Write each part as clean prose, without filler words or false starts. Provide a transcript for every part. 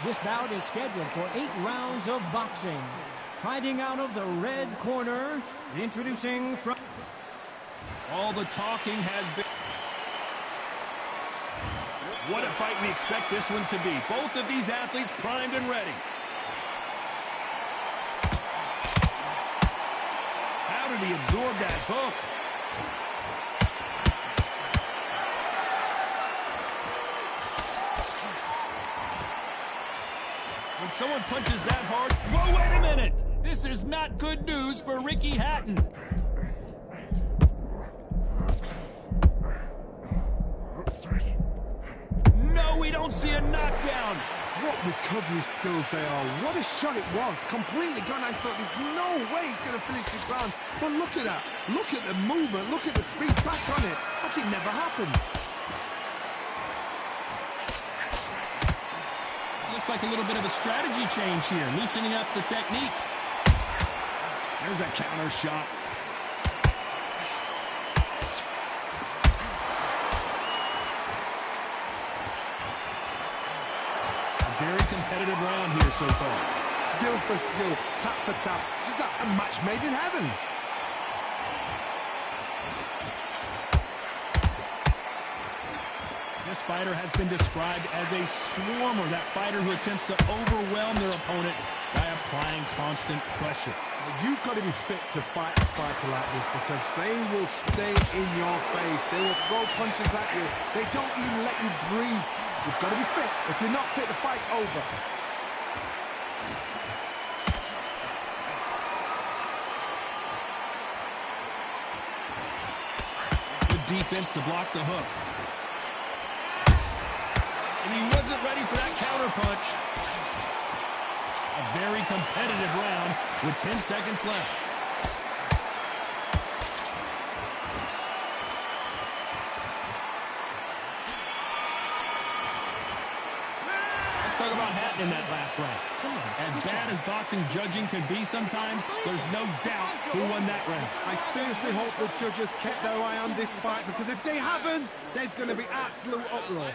This bout is scheduled for 8 rounds of boxing. Fighting out of the red corner, introducing from... All the talking has been... What a fight we expect this one to be. Both of these athletes primed and ready. How did he absorb that hook? When someone punches that hard... Whoa, wait a minute! This is not good news for Ricky Hatton. No, we don't see a knockdown. What recovery skills they are. What a shot it was. Completely gone. I thought there's no way he's going to finish this round. But look at that. Look at the movement. Look at the speed. Back on it. Like it never happened. Looks like a little bit of a strategy change here. Loosening up the technique. There's a counter shot. Very competitive round here so far. Skill for skill, tap for tap. Just like a match made in heaven. This fighter has been described as a swarmer, that fighter who attempts to overwhelm their opponent by applying constant pressure. You've got to be fit to fight a fighter like this because they will stay in your face. They will throw punches at you. They don't even let you breathe. You've got to be fit. If you're not fit, the fight's over. Good defense to block the hook. And he wasn't ready for that counter punch. A very competitive round with 10 seconds left. Talk about Hatton in that last round. As bad as boxing judging can be sometimes, there's no doubt who won that round. I seriously hope the judges kept their eye on this fight because if they haven't, there's going to be absolute uproar.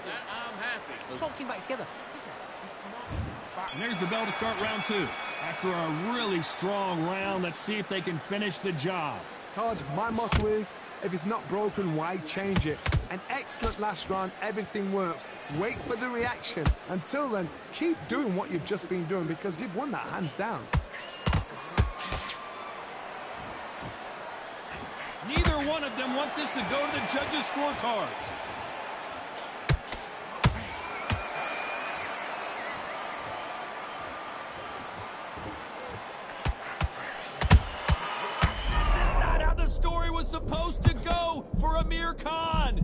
Talk team back together. And there's the bell to start round 2. After a really strong round, let's see if they can finish the job. Todd, my motto is, if it's not broken, why change it? An excellent last round, everything works. Wait for the reaction. Until then, keep doing what you've just been doing because you've won that hands down. Neither one of them want this to go to the judges' scorecards. Supposed to go for Amir Khan.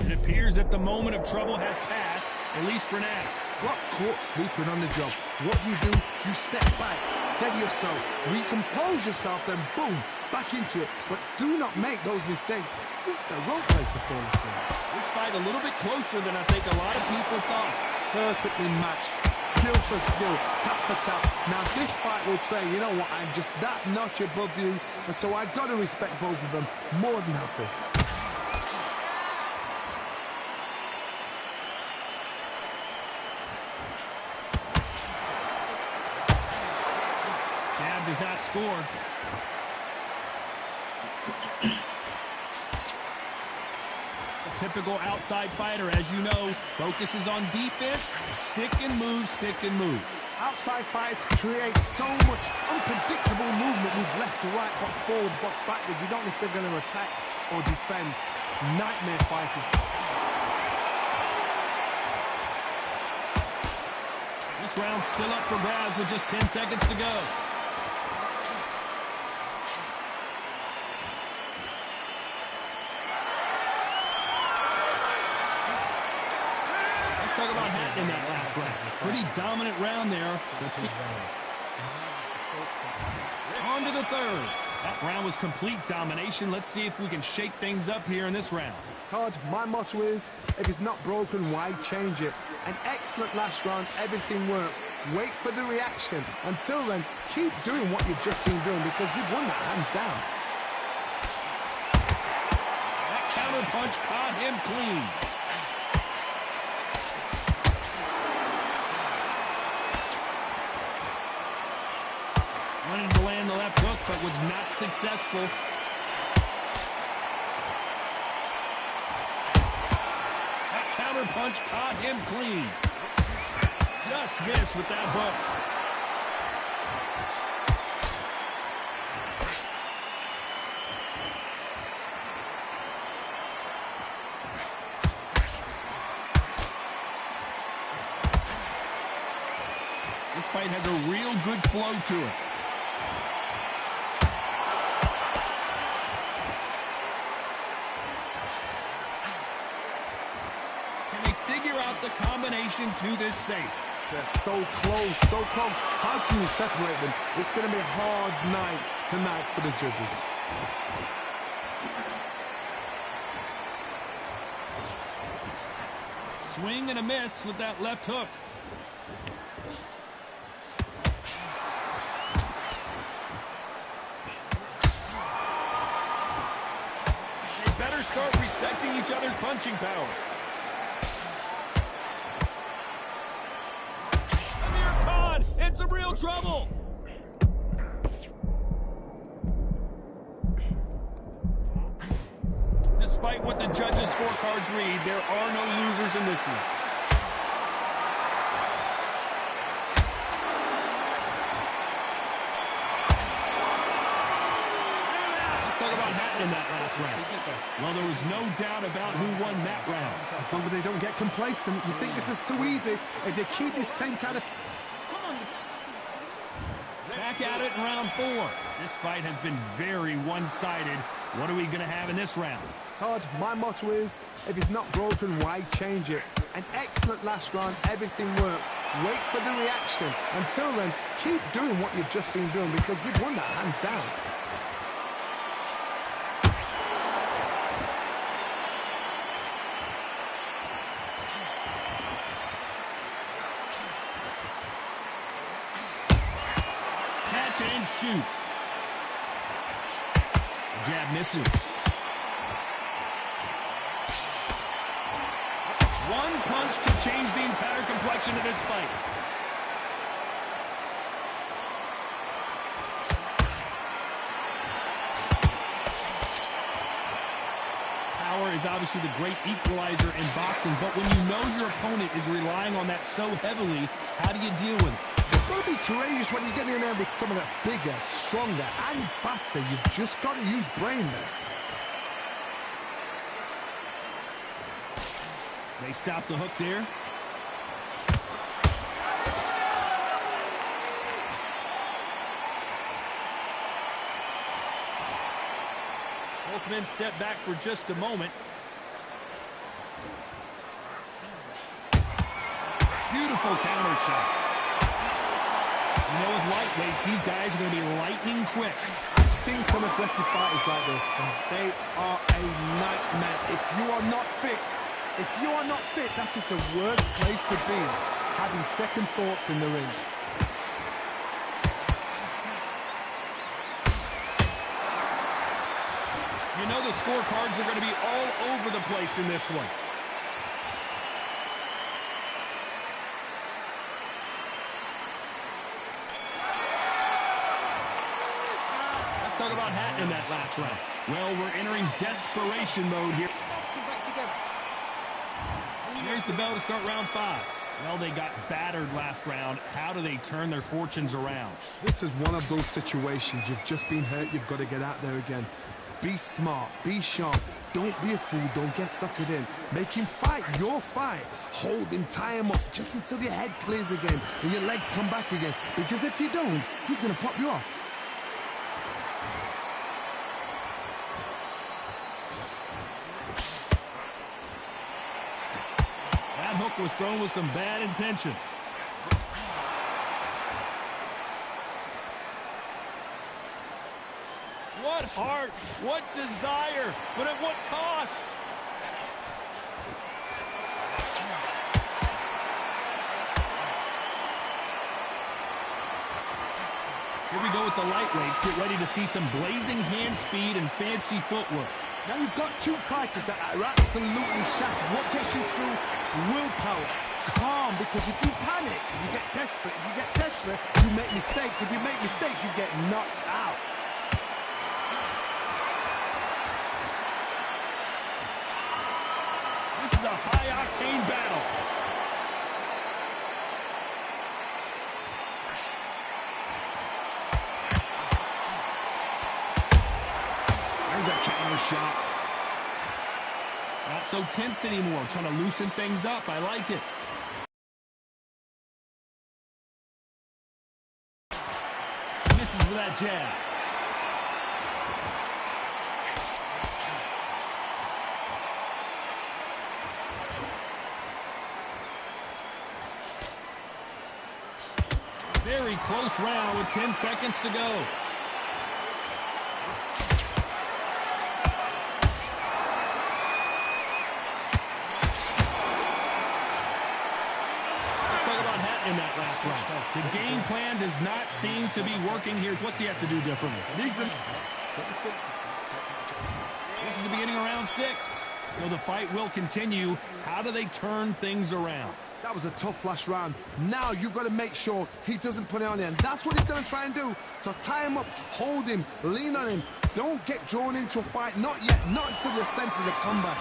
It appears that the moment of trouble has passed, at least for now. Got caught sleeping on the job. What do? You step back, steady yourself, recompose yourself, then boom, back into it. But do not make those mistakes. This is the wrong place to fall asleep. This fight a little bit closer than I think a lot of people thought. Perfectly matched. Skill for skill, tap for tap. Now this fight will say, you know what, I'm just that notch above you, and so I've got to respect both of them. More than happy. Jab does not score. Typical outside fighter, as you know, focuses on defense, stick and move, stick and move. Outside fights create so much unpredictable movement with left to right, box forward, box backwards. You don't know if they're going to attack or defend. Nightmare fighters. This round's still up for grabs with just 10 seconds to go. Talk about Hatton in that last round. Pretty dominant round there. Let's see. On to the third. That round was complete domination. Let's see if we can shake things up here in this round. Todd, my motto is, if it's not broken, why change it? An excellent last round, everything works. Wait for the reaction. Until then, keep doing what you've just been doing because you've won that hands down. That counter punch caught him clean. Wanted to land the left hook, but was not successful. That counter punch caught him clean. Just missed with that hook. This fight has a real good flow to it. Can they figure out the combination to this safe? They're so close, so close. How can you separate them? It's going to be a hard night tonight for the judges. Swing and a miss with that left hook. They better start respecting each other's punching power. Amir Khan in some real trouble. Despite what the judges' scorecards read, there are no losers in this one. Let's talk about Hatton in that last round. Well, there was no doubt about who won that round. As long as they don't get complacent, you think this is too easy. If they keep this same kind of... Back at it in round 4. This fight has been very one-sided. What are we going to have in this round? Todd, my motto is, if it's not broken, why change it? An excellent last round, everything works. Wait for the reaction. Until then, keep doing what you've just been doing because you've won that hands down. Catch and shoot. Jab misses. One punch could change the entire complexion of this fight. Power is obviously the great equalizer in boxing, but when you know your opponent is relying on that so heavily, how do you deal with it? You've got to be courageous when you're getting in there with someone that's bigger, stronger, and faster. You've just got to use brain there. They stop the hook there. Both men step back for just a moment. Beautiful counter shot. You know, with lightweights, these guys are going to be lightning quick. I've seen some aggressive fighters like this, and they are a nightmare. If you are not fit, that is the worst place to be, having second thoughts in the ring. You know the scorecards are going to be all over the place in this one. Let's talk about Hatton in that last round. Well, we're entering desperation mode here. Here's the bell to start round 5. Well, they got battered last round. How do they turn their fortunes around? This is one of those situations. You've just been hurt. You've got to get out there again. Be smart. Be sharp. Don't be a fool. Don't get suckered in. Make him fight your fight. Hold him. Tie him up just until your head clears again and your legs come back again. Because if you don't, he's going to pop you off. That hook was thrown with some bad intentions. What heart, what desire, but at what cost? Here we go with the lightweights. Get ready to see some blazing hand speed and fancy footwork. Now you've got two fighters that are absolutely shattered. What gets you through? Willpower. Calm, because if you panic, you get desperate. If you get desperate, you make mistakes. If you make mistakes, you get knocked out. This is a high-octane battle. There's a counter shot. Not so tense anymore, trying to loosen things up. I like it. Misses with that jab. Very close round with 10 seconds to go. In that last round. The game plan does not seem to be working here. What's he have to do differently? This is the beginning of round 6. So the fight will continue. How do they turn things around? That was a tough last round. Now you've got to make sure he doesn't put it on you. And that's what he's going to try and do. So tie him up, hold him, lean on him. Don't get drawn into a fight. Not yet. Not until your senses have come back.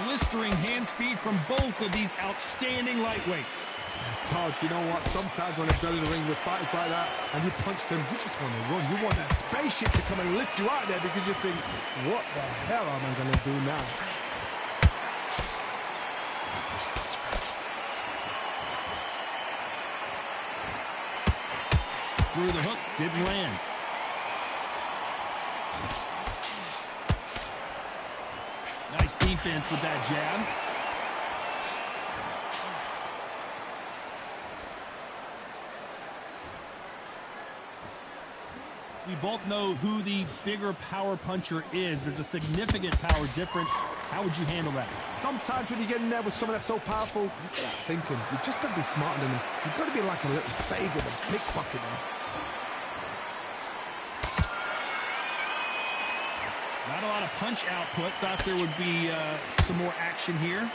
Blistering hand speed from both of these outstanding lightweights. Todd, you know what? Sometimes when they've done in the ring with fighters like that and you punch them, you just want to run. You want that spaceship to come and lift you out there because you think, what the hell am I going to do now? Through the hook, didn't land. Nice defense with that jab. We both know who the bigger power puncher is. There's a significant power difference. How would you handle that? Sometimes when you get in there with someone that's so powerful, you got that thinking. You just got to be smarter than them. You've got to be like a little faggot and pickpocket them. Not a lot of punch output. Thought there would be some more action here.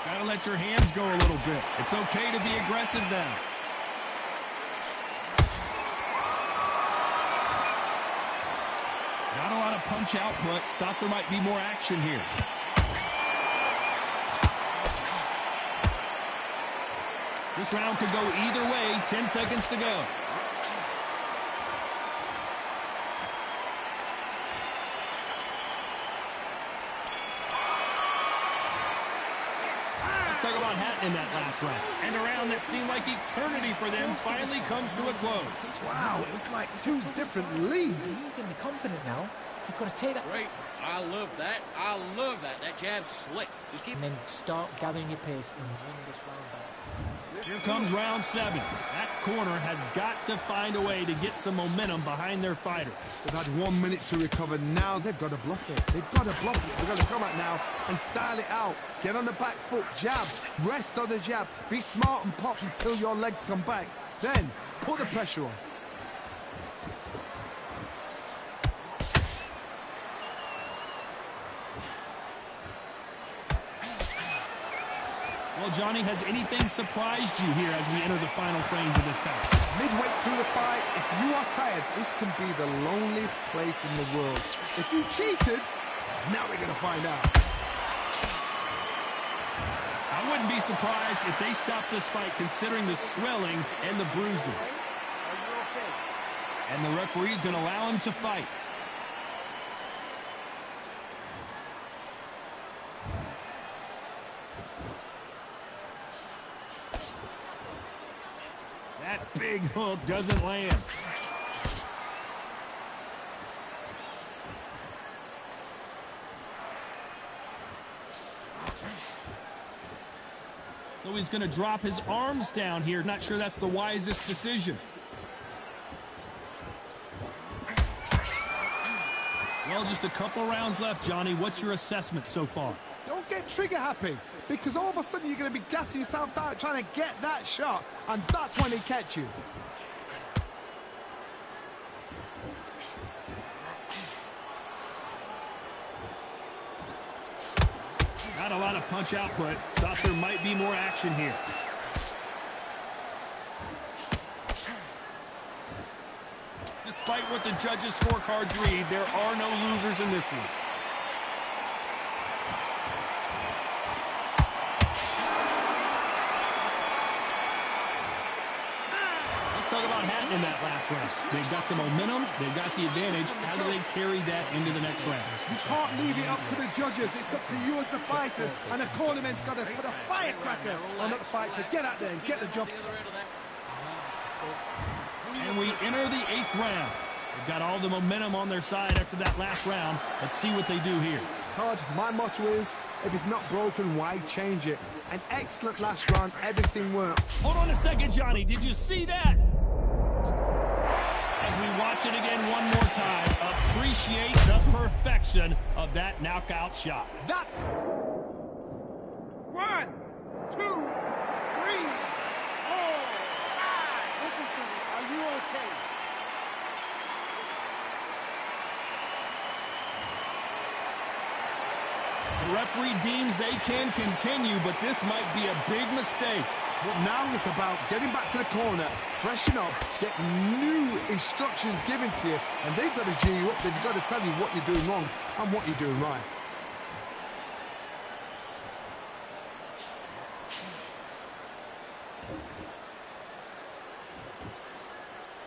Gotta let your hands go a little bit. It's okay to be aggressive now. Not a lot of punch output. Thought there might be more action here. This round could go either way. 10 seconds to go. Let's talk about Hatton in that last round. And a round that seemed like eternity for them finally comes to a close. Wow, it was like two different leagues. You're getting confident now. You've got to take that. Great. I love that. I love that. That jab's slick. Just keep. And then start gathering your pace and win this round back. Here comes round 7. That corner has got to find a way to get some momentum behind their fighter. They've had 1 minute to recover. Now they've got to bluff it. They've got to bluff it. They've got to come out now and style it out. Get on the back foot, jab, rest on the jab. Be smart and pop until your legs come back. Then put the pressure on. Well, Johnny, has anything surprised you here as we enter the final frames of this bout? Midway through the fight, if you are tired, this can be the loneliest place in the world. If you cheated, now we're going to find out. I wouldn't be surprised if they stopped this fight considering the swelling and the bruising. And the referee's going to allow him to fight. That big hook doesn't land. So he's going to drop his arms down here. Not sure that's the wisest decision. Well, just a couple rounds left, Johnny. What's your assessment so far? Don't get trigger happy, because all of a sudden you're going to be gassing yourself out trying to get that shot, and that's when he catch you. Not a lot of punch output. Thought there might be more action here. Despite what the judges' scorecards read, there are no losers in this one. Let's talk about Hatton in that last round. They've got the momentum, they've got the advantage. How do they carry that into the next round? You can't leave it up to the judges. It's up to you as the fighter, and the cornerman's got to put a firecracker on that fight to get out there and get the job. And we enter the 8th round. They've got all the momentum on their side after that last round. Let's see what they do here. Todd, my motto is, if it's not broken, why change it? An excellent last round, everything worked. Hold on a second, Johnny. Did you see that? As we watch it again one more time, appreciate the perfection of that knockout shot. That... 1, 2, 3, 4, 5. Listen to me. Are you okay? The referee deems they can continue, but this might be a big mistake. But now it's about getting back to the corner, freshen up, get new instructions given to you, and they've got to G you up. They've got to tell you what you're doing wrong and what you're doing right.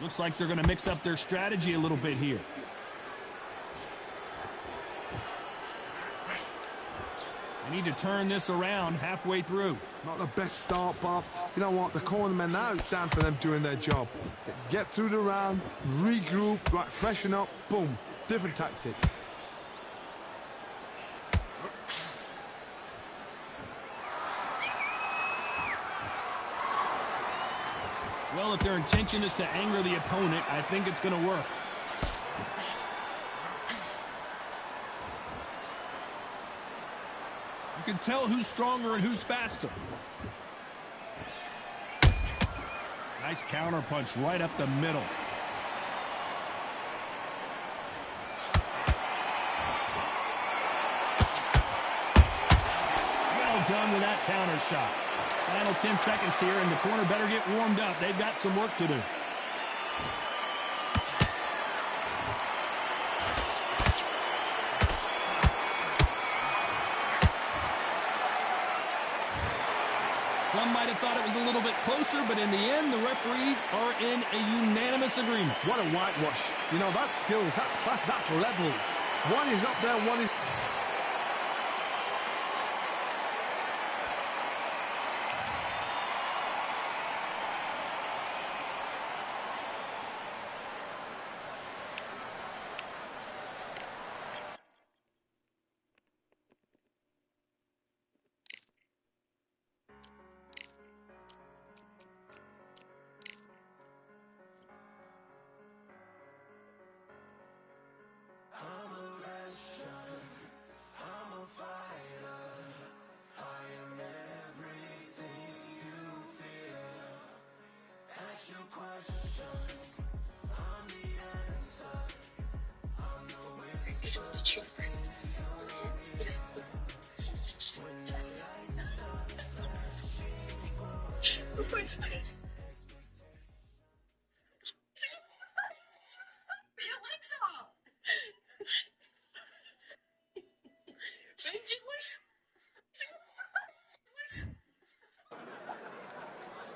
Looks like they're going to mix up their strategy a little bit here. They need to turn this around halfway through. Not the best start, Bob. You know what? The cornermen now, it's down for them doing their job. Get through the round, regroup, right, freshen up, boom. Different tactics. Well, if their intention is to anger the opponent, I think it's going to work. You can tell who's stronger and who's faster. Nice counter punch right up the middle. Well done with that counter shot. Final 10 seconds here, and the corner better get warmed up. They've got some work to do. Some might have thought it was a little bit closer, but in the end, the referees are in a unanimous agreement. What a whitewash. You know, that's skills, that's class, that's levels. One is up there, one is...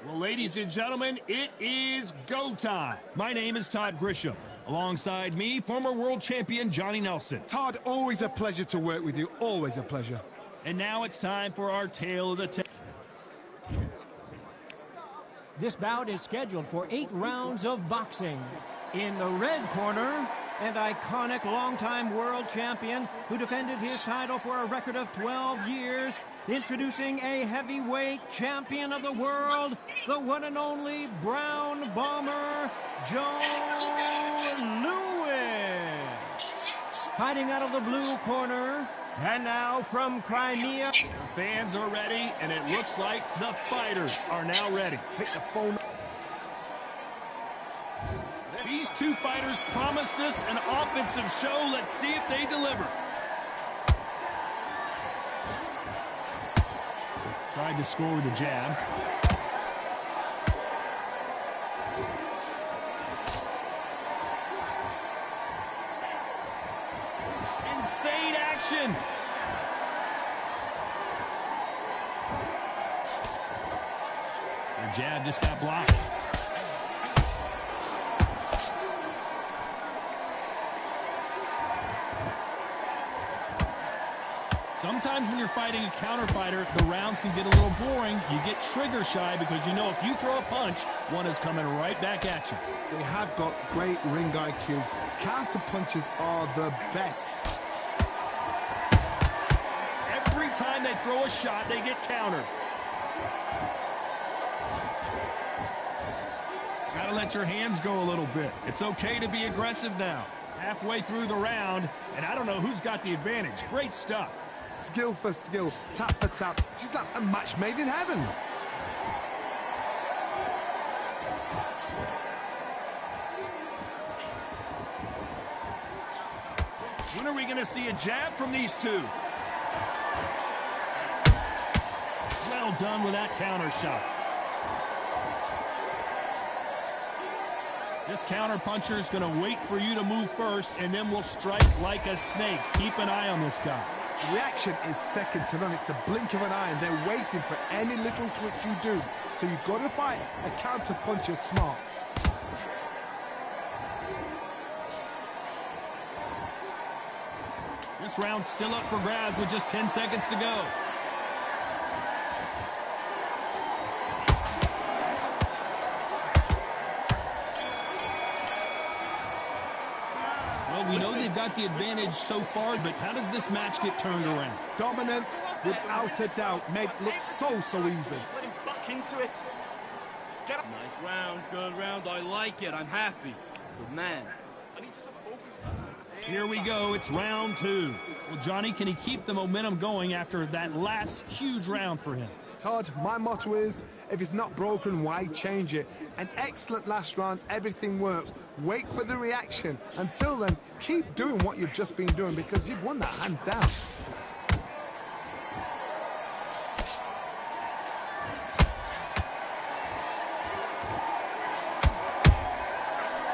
Well, ladies and gentlemen, it is go time. My name is Todd Grisham. Alongside me, former world champion Johnny Nelson. Todd, always a pleasure to work with you. Always a pleasure. And now it's time for our tale of the tape. This bout is scheduled for 8 rounds of boxing. In the red corner, an iconic longtime world champion who defended his title for a record of 12 years, introducing a heavyweight champion of the world, the one and only Brown Bomber, Joe Louis. Fighting out of the blue corner. And now from Crimea. The fans are ready, and it looks like the fighters are now ready. Take the phone. These two fighters promised us an offensive show. Let's see if they deliver. Tried to score with a jab. Insane action. The jab just got blocked. Sometimes when you're fighting a counter fighter, the rounds can get a little boring. You get trigger shy because you know if you throw a punch, one is coming right back at you. They have got great ring IQ. Counter punches are the best. Every time they throw a shot, they get countered. Gotta let your hands go a little bit. It's okay to be aggressive now. Halfway through the round, and I don't know who's got the advantage. Great stuff. Skill for skill, tap for tap. She's like a match made in heaven. When are we going to see a jab from these two? Well done with that counter shot. This counter puncher is going to wait for you to move first, and then will strike like a snake. Keep an eye on this guy. Reaction is second to none. It's the blink of an eye, and they're waiting for any little twitch you do. So you've got to fight a counter puncher smart. This round's still up for grabs with just 10 seconds to go. Well, we know they've got the advantage so far, but how does this match get turned around? Dominance, without a doubt, made it look so easy. Let him back into it. Get up. Nice round, good round. I like it. I'm happy. Good man. I need you to focus. Here we go. It's round two. Well, Johnny, can he keep the momentum going after that last huge round for him? Todd, my motto is, if it's not broken, why change it? An excellent last round, everything works. Wait for the reaction. Until then, keep doing what you've just been doing because you've won that hands down.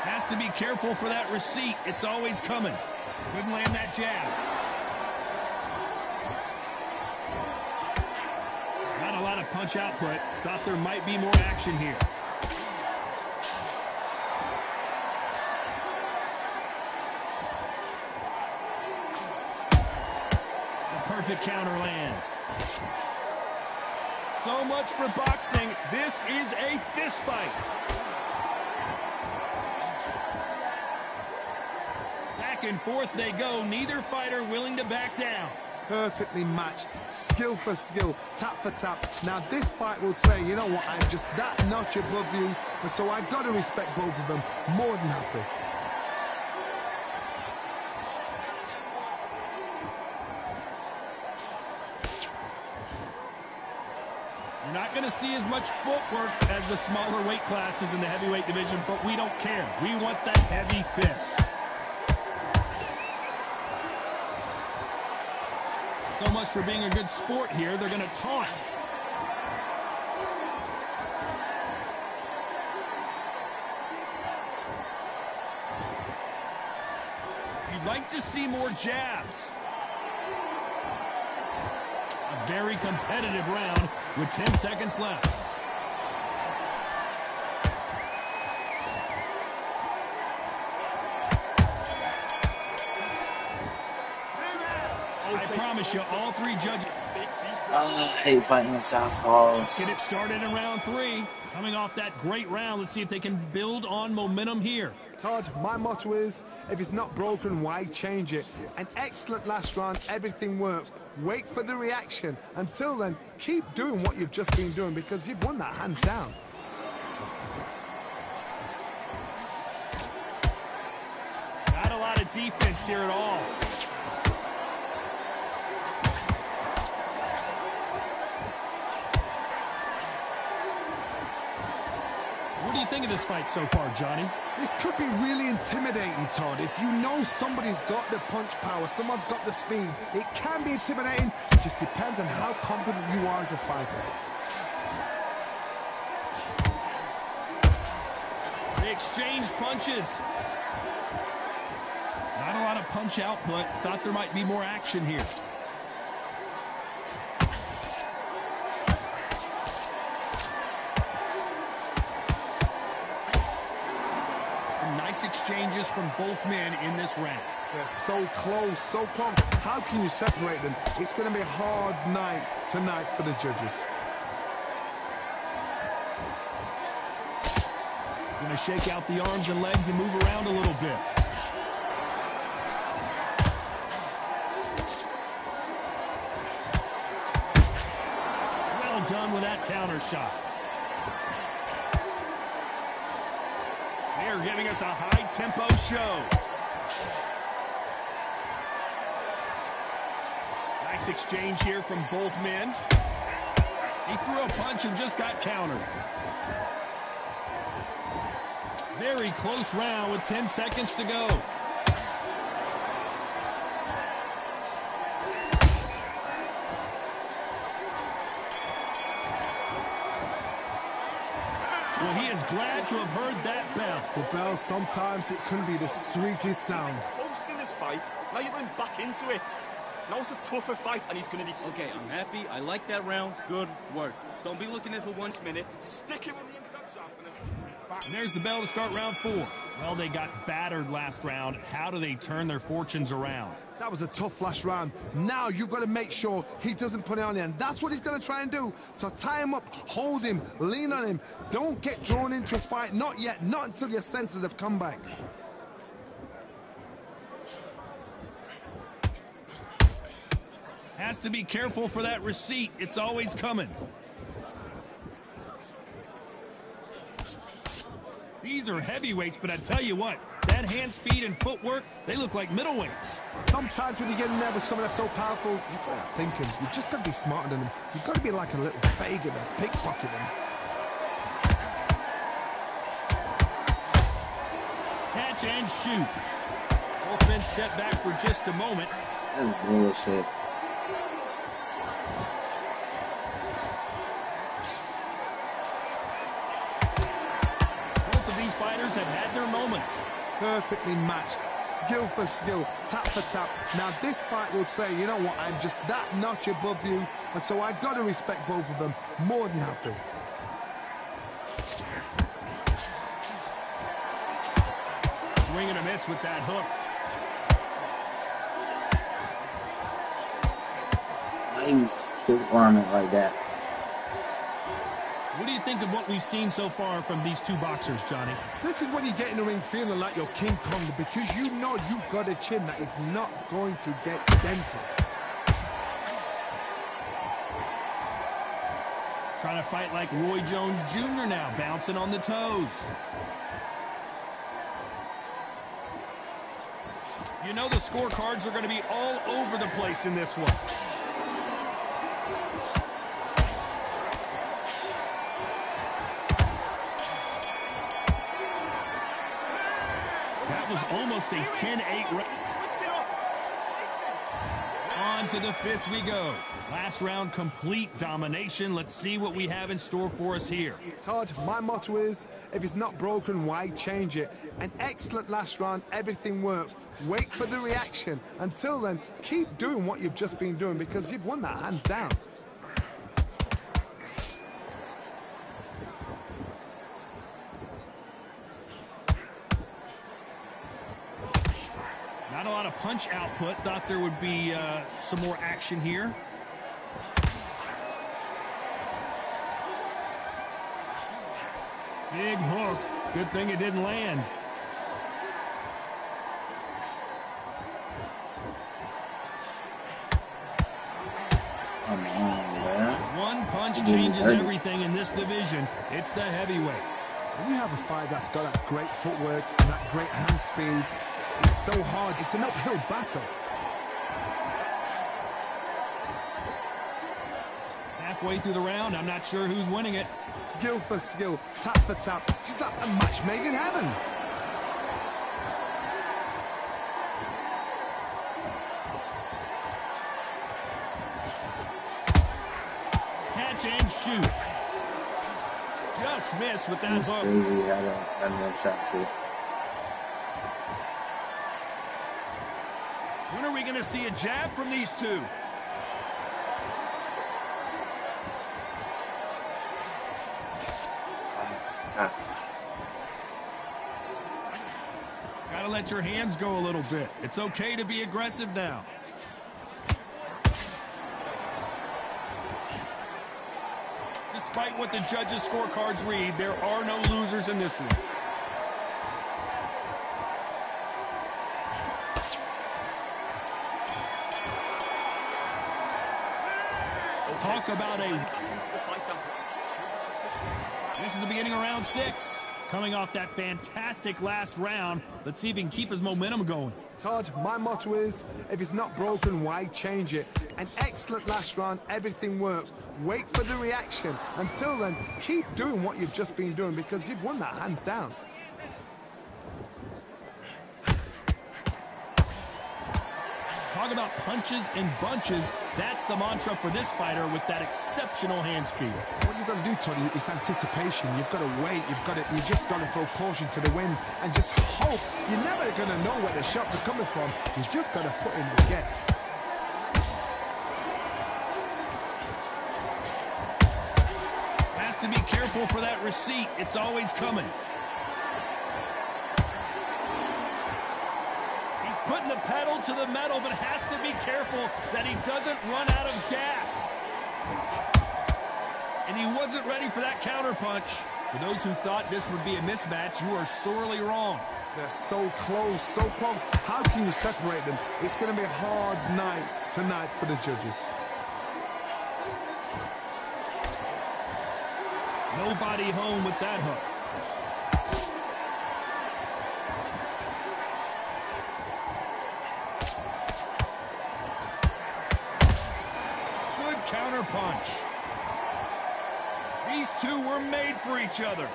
Has to be careful for that receipt. It's always coming. Couldn't land that jab. Not a lot of punch output. Thought there might be more action here. The perfect counter lands. So much for boxing. This is a fist fight. Back and forth they go. Neither fighter willing to back down. Perfectly matched, skill for skill, tap for tap. Now this fight will say, you know what, I'm just that notch above you, and so I've got to respect both of them. More than happy. You're not going to see as much footwork as the smaller weight classes in the heavyweight division, but we don't care. We want that heavy fist. So much for being a good sport here. They're going to taunt. You'd like to see more jabs. A very competitive round with 10 seconds left. I promise you, all three judges. I hate fighting with southpaws. Get it started in round three. Coming off that great round, let's see if they can build on momentum here. Todd, my motto is, if it's not broken, why change it? An excellent last round, everything works. Wait for the reaction. Until then, keep doing what you've just been doing because you've won that hands down. Not a lot of defense here at all. What do you think of this fight so far, Johnny? This could be really intimidating, Todd. If you know somebody's got the punch power, someone's got the speed, it can be intimidating. It just depends on how confident you are as a fighter. They exchange punches. Not a lot of punch output. Thought there might be more action here. Some nice exchanges from both men in this round. They're so close, so close. How can you separate them? It's going to be a hard night tonight for the judges. Going to shake out the arms and legs and move around a little bit. Well done with that counter shot. They are giving us a high-tempo show. Nice exchange here from both men. He threw a punch and just got countered. Very close round with 10 seconds to go. Well, he is glad to have heard that bell. The bell, sometimes it can be the sweetest sound. Close in this fight. Now you're going back into it. Now it's a tougher fight, and he's going to be... Okay, I'm happy. I like that round. Good work. Don't be looking at it for 1 minute. Stick him in the introduction. And there's the bell to start round 4. Well, they got battered last round. How do they turn their fortunes around? That was a tough last round. Now you've got to make sure he doesn't put it on you, and that's what he's going to try and do. So tie him up, hold him, lean on him. Don't get drawn into a fight. Not yet. Not until your senses have come back. Has to be careful for that receipt. It's always coming. These are heavyweights, but I tell you what, that hand speed and footwork, they look like middleweights. Sometimes when you get in there with someone that's so powerful, you've got to think him. You've just got to be smarter than him. You've got to be like a little Fagin and pickpocket him. Catch and shoot. Both men step back for just a moment. That's bullshit. Fighters have had their moments. Perfectly matched, skill for skill, tap for tap. Now this fight will say, you know what, I'm just that notch above you, and so I've got to respect both of them. More than happy. Swing and a miss with that hook. Why you still on it like that? What do you think of what we've seen so far from these two boxers, Johnny? This is when you get in the ring feeling like you're King Kong, because you know you've got a chin that is not going to get dented. Trying to fight like Roy Jones Jr. now, bouncing on the toes. You know the scorecards are going to be all over the place in this one. That was almost a 10-8. On to the 5th we go. Last round, complete domination. Let's see what we have in store for us here. Todd, my motto is, if it's not broken, why change it? An excellent last round, everything works. Wait for the reaction. Until then, keep doing what you've just been doing, because you've won that hands down. Not a lot of punch output. Thought there would be some more action here. Big hook. Good thing it didn't land. Come on, man. One punch changes everything in this division. It's the heavyweights. When you have a fight that's got that great footwork and that great hand speed, it's so hard. It's an uphill battle. Halfway through the round, I'm not sure who's winning it. Skill for skill, tap for tap. She's like a match made in heaven. Catch and shoot. Just missed with that It's hook. crazy how that one shot too. When are we going to see a jab from these two? Gotta let your hands go a little bit. It's okay to be aggressive now. Despite what the judges' scorecards read, there are no losers in this one. Talk about This is the beginning of round 6. Coming off that fantastic last round, let's see if he can keep his momentum going. Todd, my motto is, if it's not broken, why change it? An excellent last round, everything works. Wait for the reaction. Until then, keep doing what you've just been doing because you've won that hands down. Talk about punches and bunches. That's the mantra for this fighter with that exceptional hand speed. What you've got to do, Tony, is anticipation. You've got to wait. You just got to throw caution to the wind and just hope. You're never going to know where the shots are coming from. You've just got to put in a guess. Has to be careful for that receipt. It's always coming. Putting the pedal to the metal, but has to be careful that he doesn't run out of gas. And he wasn't ready for that counterpunch. For those who thought this would be a mismatch, you are sorely wrong. They're so close, so close. How can you separate them? It's going to be a hard night tonight for the judges. Nobody home with that hook. Punch. These two were made for each other.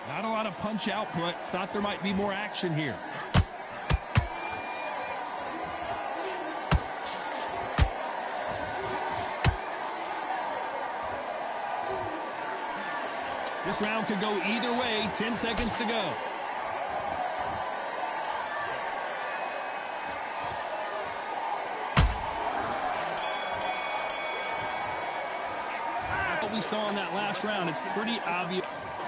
Not a lot of punch output. Thought there might be more action here. This round could go either way. 10 seconds to go. We saw in that last round, it's pretty obvious.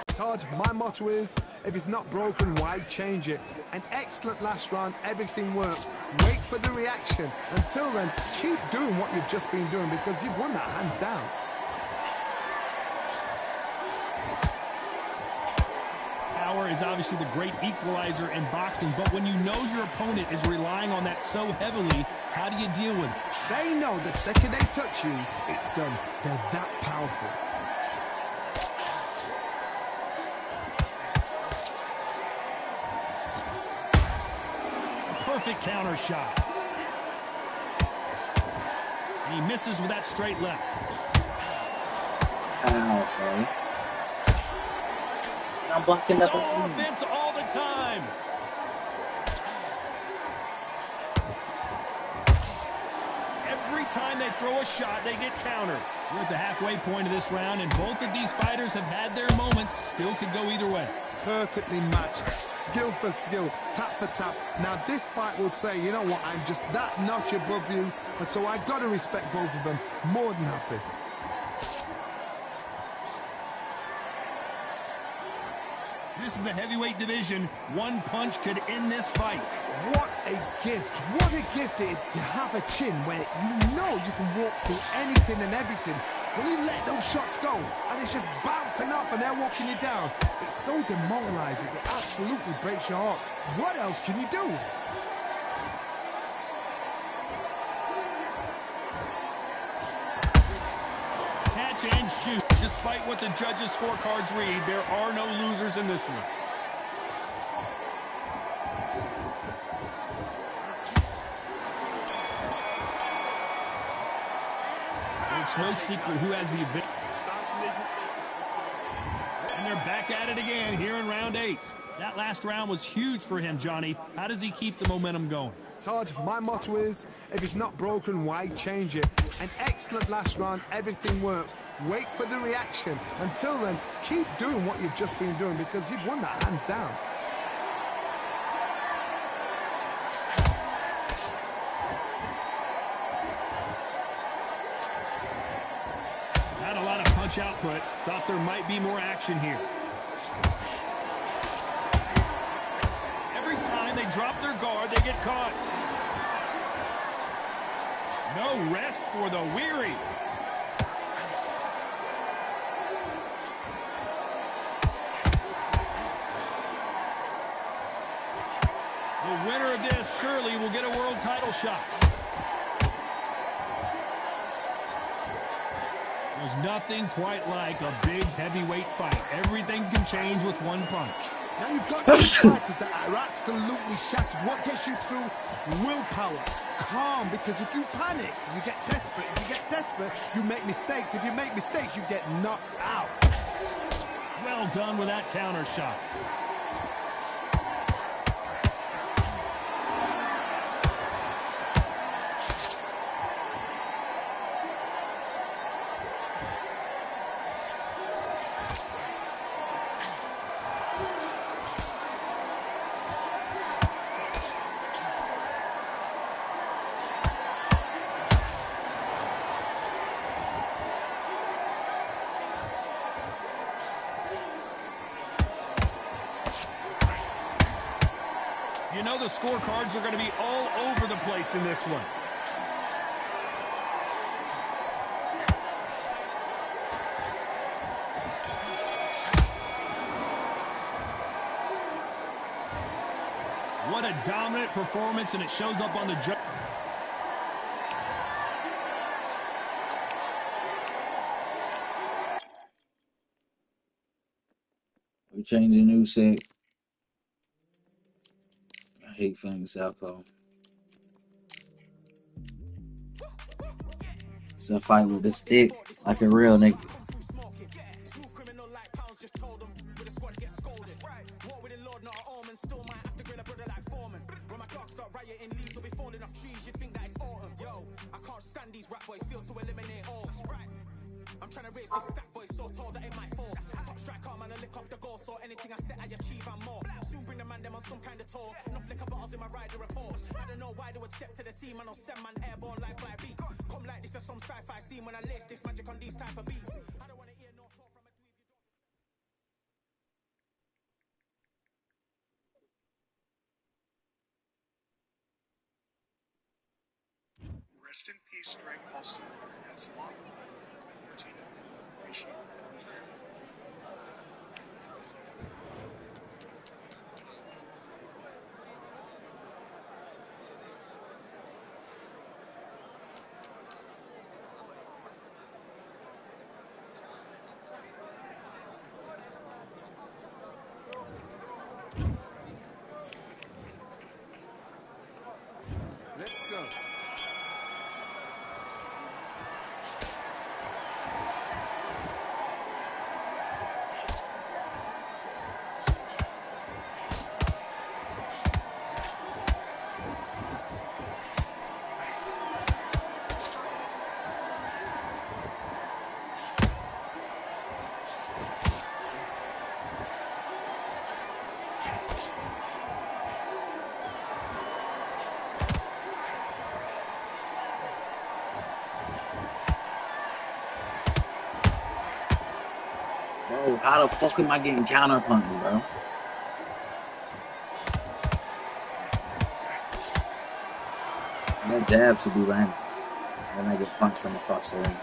Todd, my motto is, if it's not broken, why change it? An excellent last round, everything works. Wait for the reaction. Until then, keep doing what you've just been doing because you've won that hands down. Power is obviously the great equalizer in boxing, but when you know your opponent is relying on that so heavily, how do you deal with it? They know the second they touch you, it's done. They're that powerful. A perfect counter shot. And he misses with that straight left. Ow, sorry. I'm blocking the offense all the time. Every time they throw a shot, they get countered. We're at the halfway point of this round, and both of these fighters have had their moments. Still could go either way. Perfectly matched, skill for skill, tap for tap. Now this fight will say, you know what, I'm just that notch above you, and so I've got to respect both of them. More than happy. This is the heavyweight division. One punch could end this fight. What a gift. What a gift it is to have a chin where you know you can walk through anything and everything. When you let those shots go and it's just bouncing off and they're walking you down, it's so demoralizing. It absolutely breaks your heart. What else can you do? Catch and shoot. Despite what the judges' scorecards read, there are no losers in this one. It's no secret who has the advantage. And they're back at it again here in round 8. That last round was huge for him, Johnny. How does he keep the momentum going? Todd, my motto is, if it's not broken, why change it? An excellent last round, everything works. Wait for the reaction. Until then, keep doing what you've just been doing because you've won that hands down. Had a lot of punch output. Thought there might be more action here. Every time they drop their guard, they get caught. No rest for the weary. The winner of this surely will get a world title shot. There's nothing quite like a big heavyweight fight. Everything can change with one punch. Now you've got two fighters that are absolutely shattered. What gets you through? Willpower, calm, because if you panic, you get desperate. If you get desperate, you make mistakes. If you make mistakes, you get knocked out. Well done with that counter shot. You know the scorecards are going to be all over the place in this one. What a dominant performance, and it shows up on the judge. We changing new set. I hate Fang Southpaw. It's a fight with a stick like a real nigga. I'm trying to raise this stack, boy, so tall that it might fall. Top striker, man, I lick off the goal, so anything I set, I achieve and more. Soon bring the man them on some kind of tour. No flicker bottles in my rider report. I don't know why they would step to the team, I know send man airborne like 5 beat. Come like this, as some sci-fi scene when I lace this magic on these type of beats. I don't want to hear no talk from a Rest in peace, Drake Austin. That's long. Martina. Appreciate it. Let's go. Bro, how the fuck am I getting counterpunched, bro? That jab should be landing. Then I get punched from across the ring.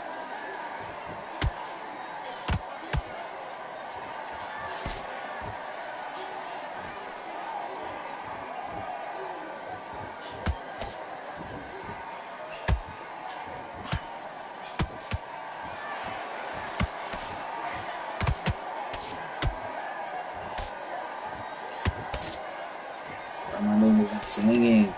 My name is not swinging.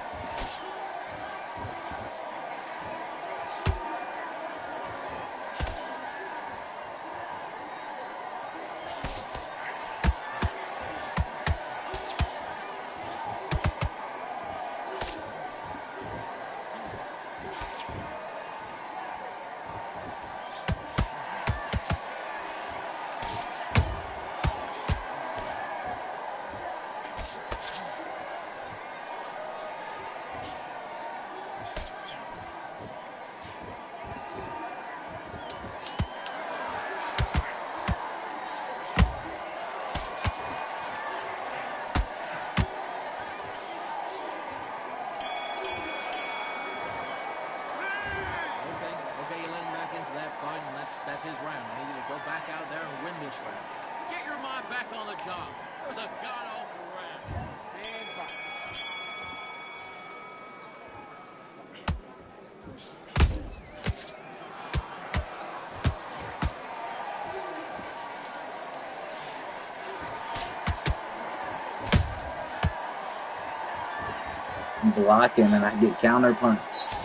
blocking and I get counter punched.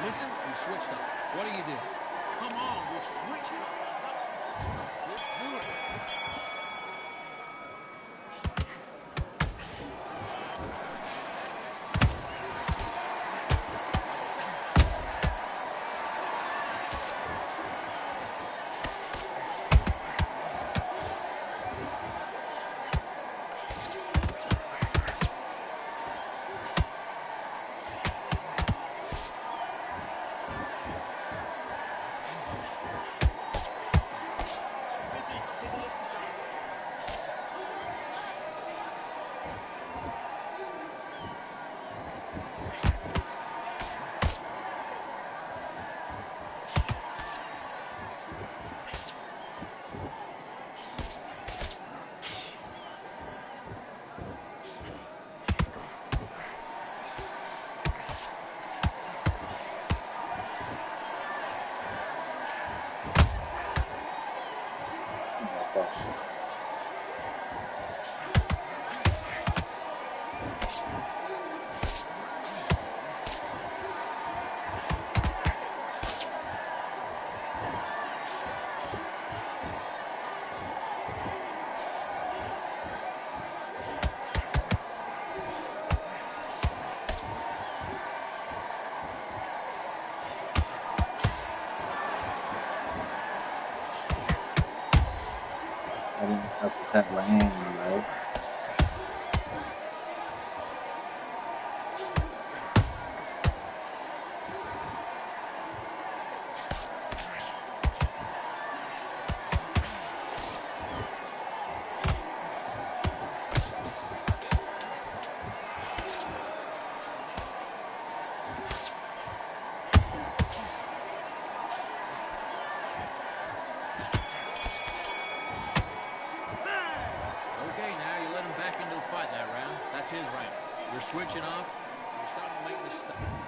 Listen, you switched up. What do you do? Come on, we're switching up. Let's do it. I didn't uppercut land, right? That's his right. You're switching off. You're starting to make this stuff.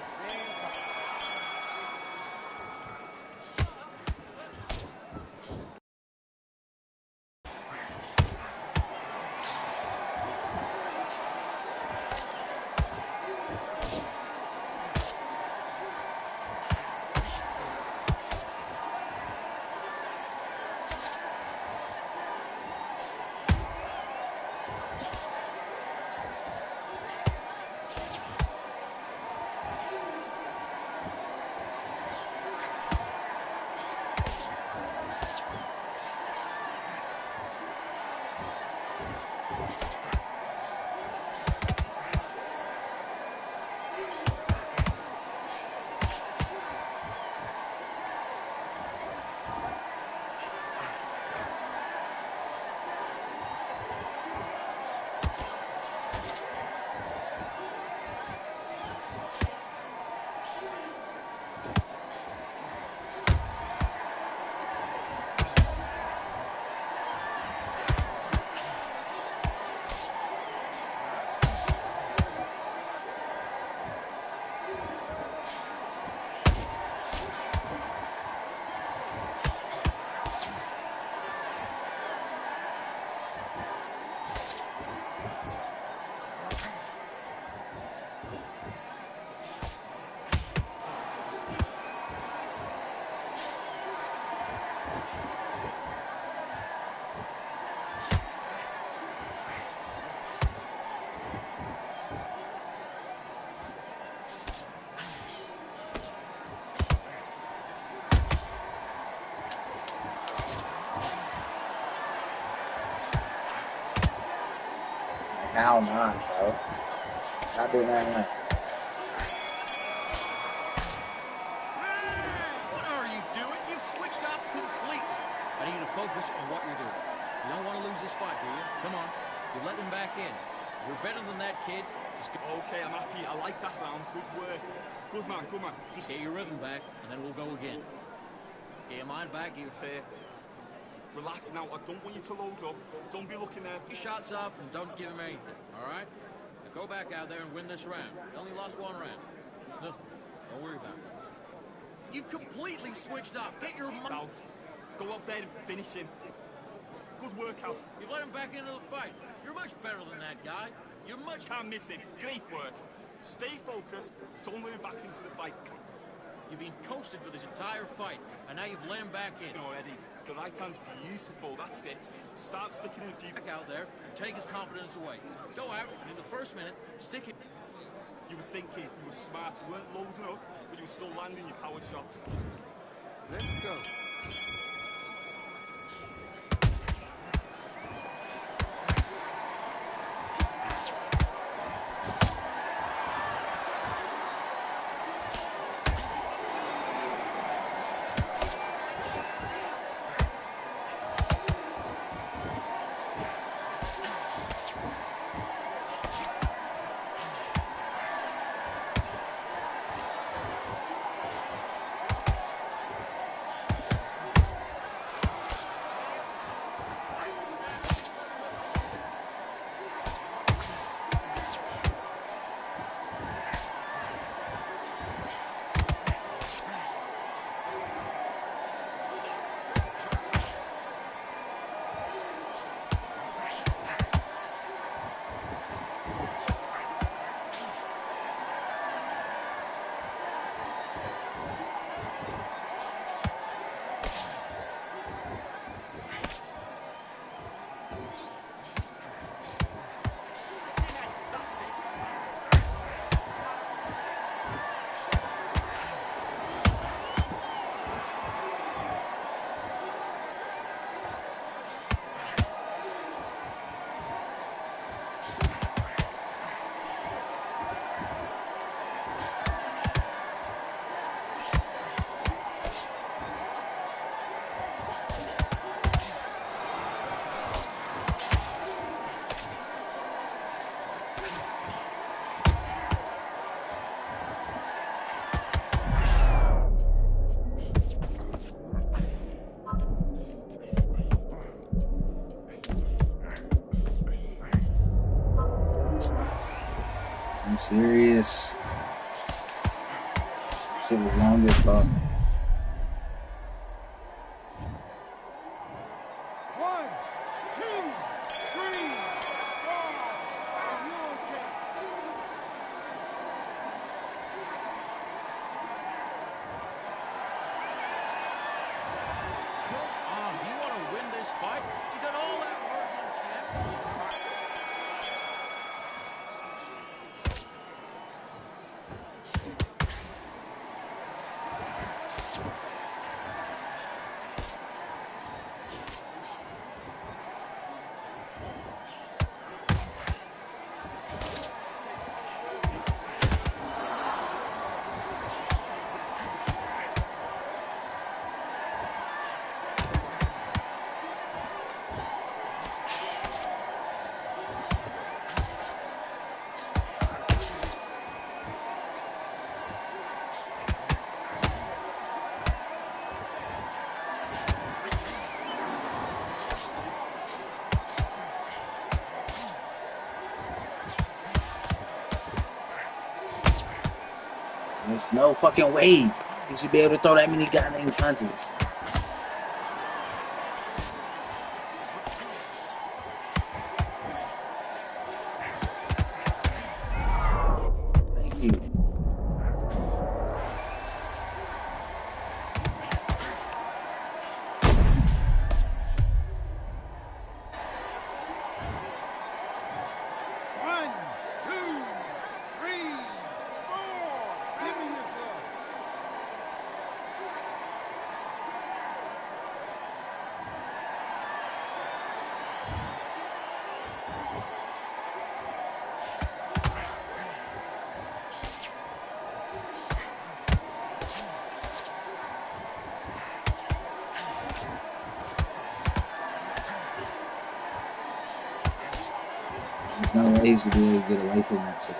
Hell nah, bro. Not doing that. What are you doing? You've switched off completely. I need you to focus on what you're doing. You don't want to lose this fight, do you? Come on. You let him back in. You're better than that, kid. Just Okay, I'm happy. I like that round. Good work. Good man, good man. Just get your rhythm back, and then we'll go again. Get your mind back. You relax now. I don't want you to load up. Don't be looking there. your shots off and don't give him anything, all right? Now go back out there and win this round. You only lost one round. Nothing. Don't worry about it. You've completely switched off. Get your mind out. Go out there and finish him. Good workout. You've let him back into the fight. You're much better than that guy. You're much... Can't miss him. Great work. Stay focused. Don't let him back into the fight. You've been coasted for this entire fight, and now you've let him back in. Already. The right hand's beautiful. That's it. Start sticking in a few... Back out there and take his confidence away. Go out, and in the first minute, stick it... You were thinking. You were smart. You weren't loading up, but you were still landing your power shots. Let's go. I'm serious. Shit was long as fuck. 1, 2, 3, 4. Are you okay? Come on, do you want to win this fight? You done all that work in camp. There's no fucking way he should be able to throw that many goddamn punches. Thank you. he should be able to get away from that shit.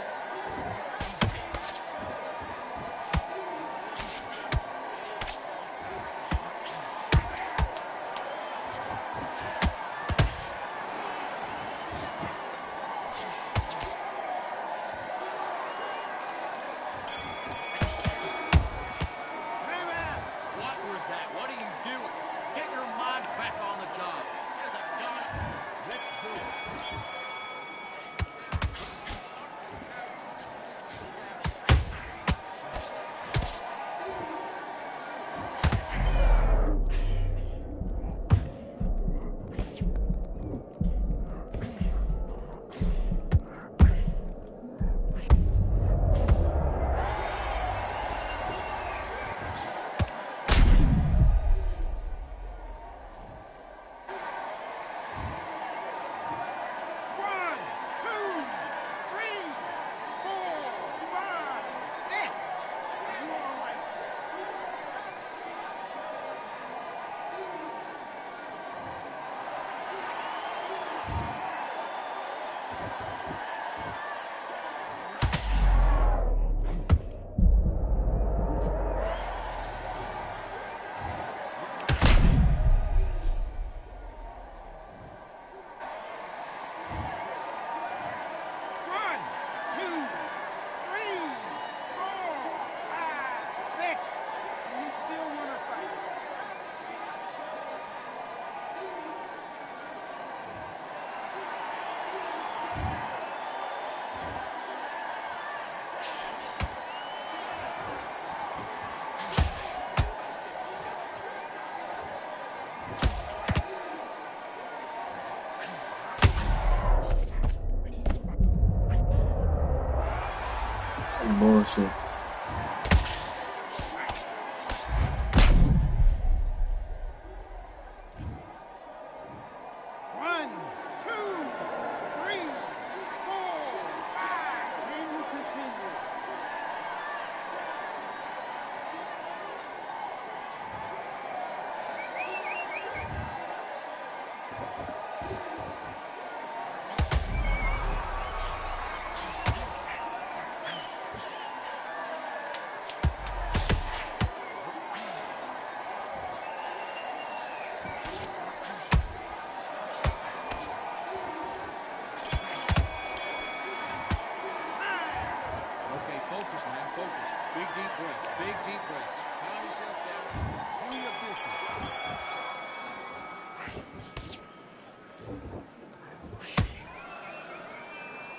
Bullshit.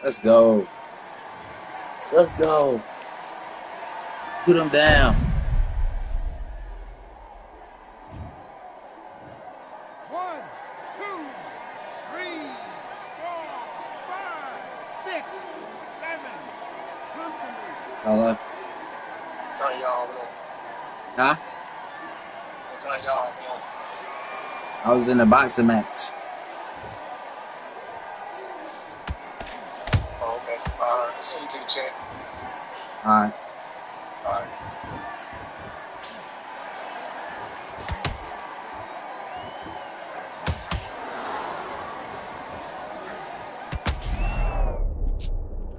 Let's go. Let's go. Put him down. One, two, three, four, five, six, seven. Come to me. Hello. What time y'all on? Huh? What time y'all on? I was in a boxing match. Oh, okay. See you to the chat. Alright. Alright.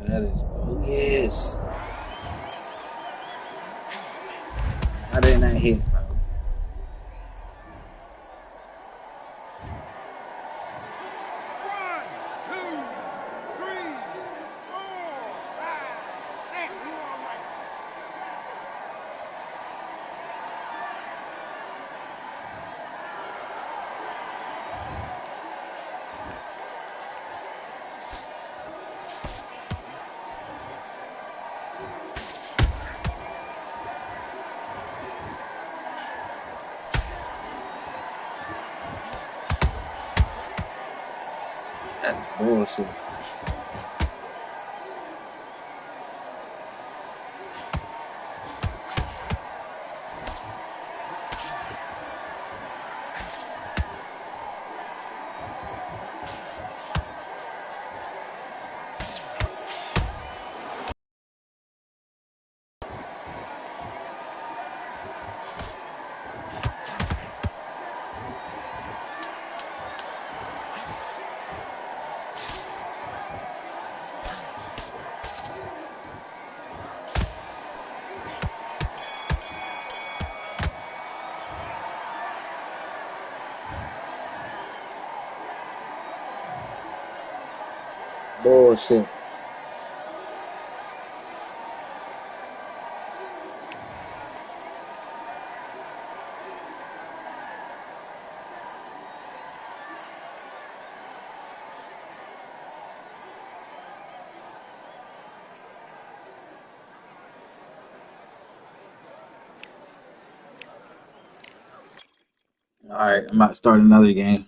That is bogus. How did that hit, bro? That's bullshit. Bullshit. All right, I'm about to start another game.